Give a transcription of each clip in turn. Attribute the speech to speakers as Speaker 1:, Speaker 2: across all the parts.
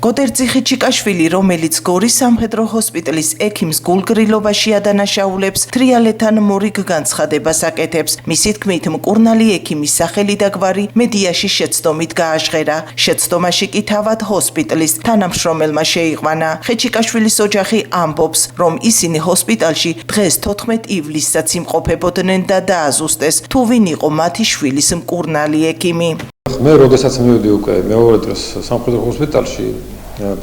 Speaker 1: გოდერძი ხიჩიკაშვილი, რომელიც გორის სამხედრო ჰოსპიტალის ექიმს გულგრილობაში ადანაშაულებს, თრიალეთთან მორიგ განცხადებას აკეთებს. მისი თქმით, მკურნალი ექიმის სახელი და გვარი მედიაში შეცდომით გააჟღერა. შეცდომაში კი თავად ჰოსპიტალის თანამშრომელმა შეიყვანა. ხიჩიკაშვილის ოჯახი ამბობს, რომ ისინი ჰოსპიტალში დღეს 14 ივლისსაც იმყოფებოდნენ და დააზუსტეს, თუ ვინ იყო მათი შვილის მკურნალი ექიმი.
Speaker 2: მე როდესაც მივედი უკვე მეორე დროს სამხედრო ჰოსპიტალში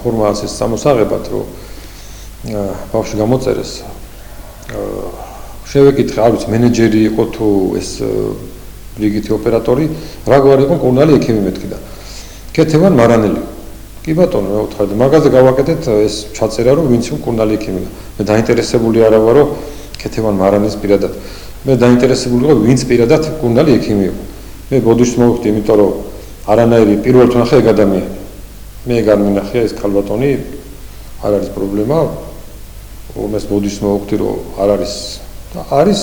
Speaker 2: ფორმაციის სამოსაღებად, რომ ბავშვი გამოწერეს, შევეკითხე, არ ვიცი, მენეჯერი იყო თუ ეს რიგითი ოპერატორი, რა გვარი იყო მკურნალი ექიმი მეთქი და ქეთევან მარანელი. კი ბატონო, მე ვთქვი, მაგაზე გავაკეთეთ ეს ჩაწერა, რომ ვინც მკურნალი ექიმია. მე დაინტერესებული არა ვარ, რომ ქეთევან მარანელის პირადად. მე დაინტერესებული ვარ, ვინც პირადად მკურნალი ექიმი იყო. მე ბოდიშს მოვხდი, იმიტომ რომ არანაირი პირველ თვე ეგ ადამიანი. მე განმინახია ეს ქალბატონი, არ არის პრობლემა. ომეს ბოდიშს მოვხდი, რომ არ არის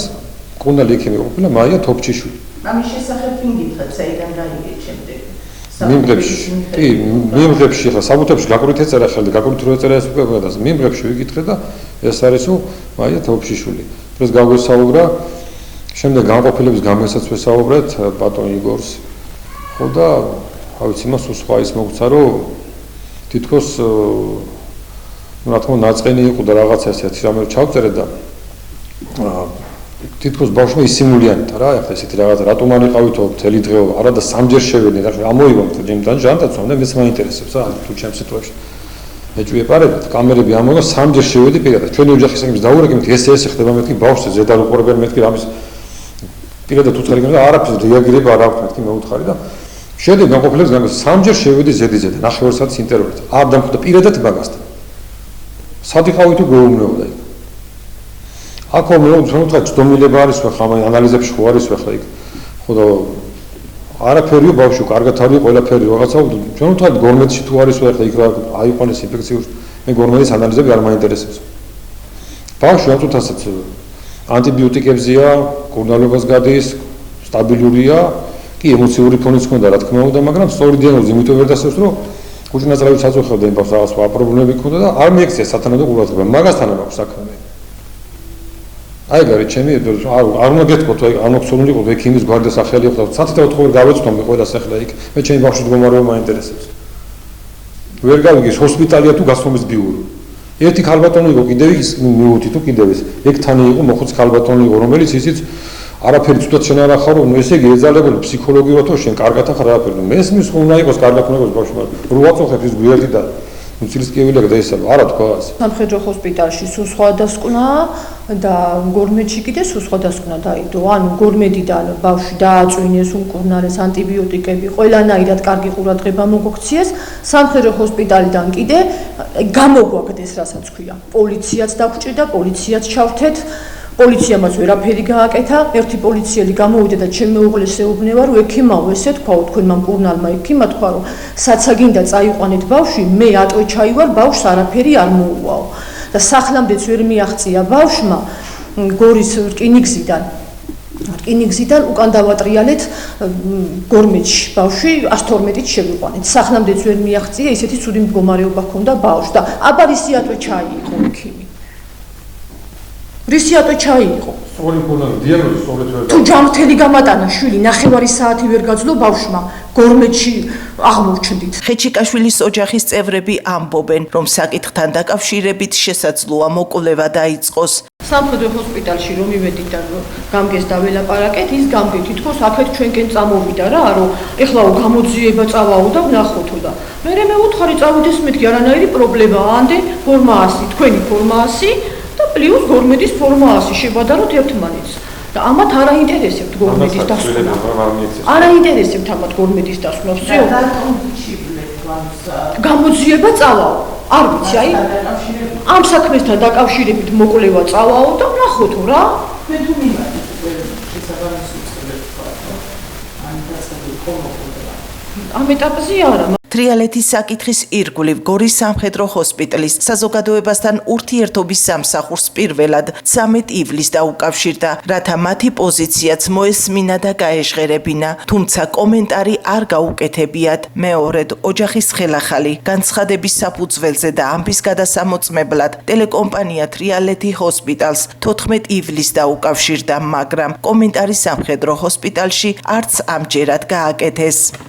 Speaker 2: მკურნალი ექიმი ყოფილა მაია თოფჩიშვილი.
Speaker 1: ამის შესახებ ვინ გითხრათ, საიდან გაიგეთ შემდეგ?
Speaker 2: მიმღებში ხა საბუთებში გაკვრით ეწერა ხელი, გაკვრით რო ეწერა ეს უკვე გადას. მიმღებში ვიკითხე და ეს არის მაია თოფჩიშვილი. დღეს გავგვესაუბრა, შემდეგ განყოფილების გამესაც ვესაუბრეთ ბატონ იგორს. ხო და რა ვიცი, მას სხვა ის მოგცა, რომ თითქოს რა თქმა უნდა ნაწყენი იყო და რაღაცა ესეთი რამე ჩავწერე და თითქოს ბავშვმა ისიმულიანდა რა, ეხლა ესეთი რაღაცა რატომ არ იყავითო მთელი დღეო, არა და სამჯერ შევედი და ამოივამთ ჯიმთან ჟანდაცვა და მეც მაინტერესებს რა, თუ ჩემს სიტუაციაში ეჭვიეპარებთ, კამერები ამოვა, სამჯერ შევედი პირადად. ჩვენი ოჯახის საკითხს დაურეკებთ, ეს ხდება მეთქი ბავშვზე ზედარ უყურებენ მეთქი რამის პირადად უცხარი და არაფერს რეაგირება არ აქვს მეთქი მე უთხარი და შედი განყოფილების გამო სამჯერ შევედი ზედიზე და 9 საათის ინტერვალით. არ დამხვდა პირადად მაგასთან. სადიყავი თუ გეუბნებოდა იქ. აქ მე ვთქვი, ცდომილება არის ხო ამ ანალიზებში ხო არის ხო იქ. ხო და არაფერია ბავშვი, კარგად არის ყველაფერი რაღაცა. ჩვენ ვთქვი, გორმედში თუ არის ხო იქ რა აიყვანეს ინფექციურ, მე გორმედის ანალიზები არ მაინტერესებს. ბავშვი ამწუთასაც ანტიბიოტიკებზია, მკურნალობას გადის, სტაბილურია, კი ემოციური ფონიც ჰქონდა რა თქმა უნდა, მაგრამ სწორი დიაგნოზი იმიტომ ვერ დასწრებს, რომ უჭირნაწილებით საწუხებდა იმ ბავშვს რაღაც პრობლემები ჰქონდა და არ მიექცია სათანადო ყურადღება. მაგასთან აქვს საქმე. აი გარი ჩემი არ უნდა გეთქვათ, არ მოგცნობილიყო ექიმის გვარდა სახელი ხო, სათითაოდ ხო ვერ გავეცნობი ყველას ახლა იქ. მე ჩემი ბავშვის მდგომარეობა მაინტერესებს. ვერ გავიგე ჰოსპიტალია თუ გასწრომის ბიურო. ერთი ქალბატონი იყო კიდევ ის მიუთი თუ კიდევ ის ეგ თან იყო მოხუც ქალბატონი იყო რომელიც ისიც არაფერი ცუდად შენ არ ახარო ესე იგი ეძალებული ფსიქოლოგიურად შენ კარგად ახარ არაფერი მესმის ხო უნდა იყოს კარგად უნდა იყოს ბავშვი რო აწუხებს ის გვერდი და მუცილისკიევილია და ესა არა თქვა
Speaker 3: სამხედრო ჰოსპიტალში სულ სხვა დასკვნა და გორმედში კიდე სულ სხვა დასკვნა დაიდო ანუ გორმედიდან ბავშვი დააწვინეს უმკურნალეს ანტიბიოტიკები ყველანაირად კარგი ყურადღება მოგოქციეს სამხედრო ჰოსპიტალიდან კიდე გამოგვაგდეს რასაც ქვია პოლიციაც დაგვჭირდა პოლიციაც ჩავრთეთ პოლიციამაც ვერაფერი გააკეთა ერთი პოლიციელი გამოვიდა და ჩემ მეუღლეს ეუბნება რომ ექიმაო ესე თქვაო თქვენმა მკურნალმა ექიმა თქვა რომ საცაგინდა წაიყვანეთ ბავშვი მე ატყვე ჩაივარ ბავშვს არაფერი არ მოუვაო და სახლამდეც ვერ მიაღწია ბავშვმა გორის რკინიგზიდან უკან დავატრიალეთ გორმედში ბავშვი 112-ით შევიყვანეთ სახლამდეც ვერ მიაღწია ისეთი ცუდი მდგომარეობა ჰქონდა ბავშვს და აბა რისი ატყვე ჩაიიღო ექიმი რისი ატყვე ჩაიიღო
Speaker 2: სწორი მკურნალი დიაგნოზი სწორედ ვერ
Speaker 3: თუ ჯანმრთელი გამატანა შვილი 9 საათი ვერ გაძლო ბავშვმა გორმედში აღმოჩნდით
Speaker 1: ხეჩიკაშვილის ოჯახის წევრები ამბობენ რომ საკითხთან დაკავშირებით შესაძლოა მოკვლევა დაიწყოს
Speaker 3: სამხედრო ჰოსპიტალში რომ მივედით და გამგეს დაველაპარაკეთ ის გამგე თითქოს აქეთ ჩვენკენ წამოვიდა რა რომ ეხლაო გამოძიება წავაო და ვნახოთო და მე მეუთხარი წავიდეს მეთქი არანაირი პრობლემაა ამდე ფორმა 100 თქვენი ფორმა 100 და პლუს გორმედის ფორმა 100 შევადაროთ ერთმანეთს და ამათ არ აინტერესებთ გორმედის დასკვნა არ აინტერესებთ ამათ გორმედის დასკვნა всё გამოძიება წავაო არ ვიცი აი ამ საქმესთან დაკავშირებით მოკვლევა წავაო და ვნახოთო რა
Speaker 1: მე თუ მიმართ შესაბამისი უწყებებს თქვა რომ ამ დაწყებული ხომ მოხდება
Speaker 3: ამ ეტაპზე არა
Speaker 1: თრიალეთის საკითხის ირგვლივ გორის სამხედრო ჰოსპიტალის საზოგადოებასთან ურთიერთობის სამსახურს პირველად 13 ივლისს დაუკავშირდა, რათა მათი პოზიციაც მოესმინა და გაეჟღერებინა, თუმცა კომენტარი არ გაუკეთებიათ. მეორედ, ოჯახის ხელახალი განცხადების საფუძველზე და ამბის გადასამოწმებლად ტელეკომპანია თრიალეთი ჰოსპიტალს 14 ივლისს დაუკავშირდა, მაგრამ კომენტარი სამხედრო ჰოსპიტალში არც ამჯერად გააკეთეს.